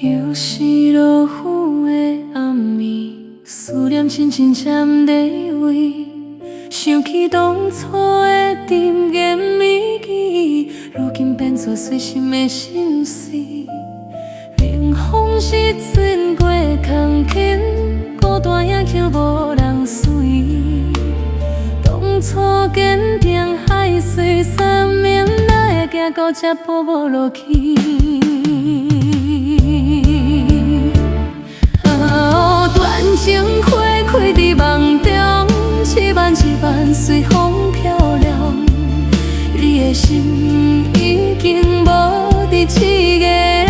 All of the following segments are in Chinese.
又是落雨的暗暝，思念深深占地位。想起当初的甜言蜜语，如今变作随心的心事。冷风是穿过空间，孤单野桥无人随。当初坚定海誓山盟，哪会行到这步步落去？情花开伫梦中，一瓣一瓣随风飘了。你的心已经无伫一个人，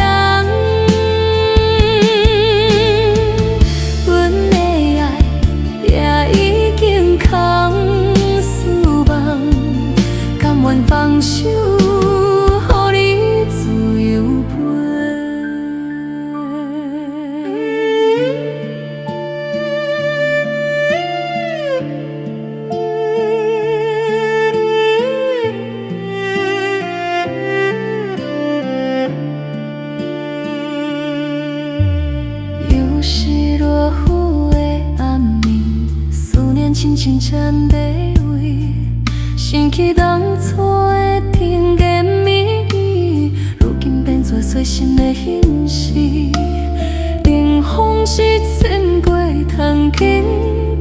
阮的爱也已经空思望，甘愿放手，予你自由飞。是落雨的暗暝，思念深深占地位。想起当初的甜言蜜语，如今变作随心的形式。冷风是穿过窗间，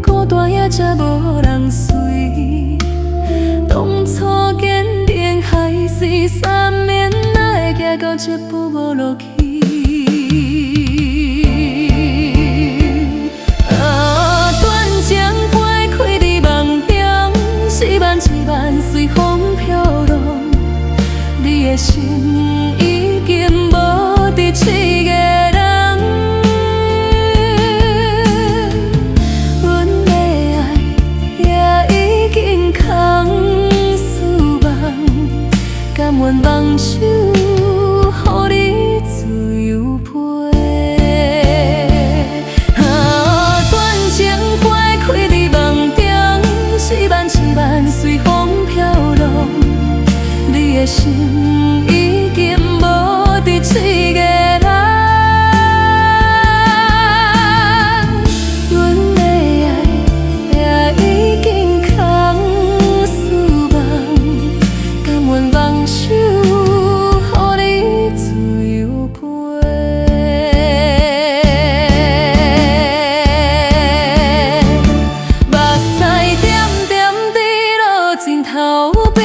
孤单也才无人随。当初坚定海誓山盟，哪会行到这步步落去？随风飘落，你的心已经无伫一个人。阮的爱也已经空思望，甘愿放手，予你自由飞。断情花开伫梦中，一瓣一瓣随风。你的心已经无伫一个人，阮的爱也已经空思望，甘愿放手，予你自由飞。目屎点点滴落枕头边。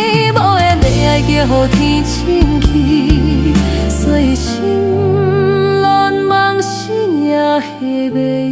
叫天清气，随心乱梦，心也黑白。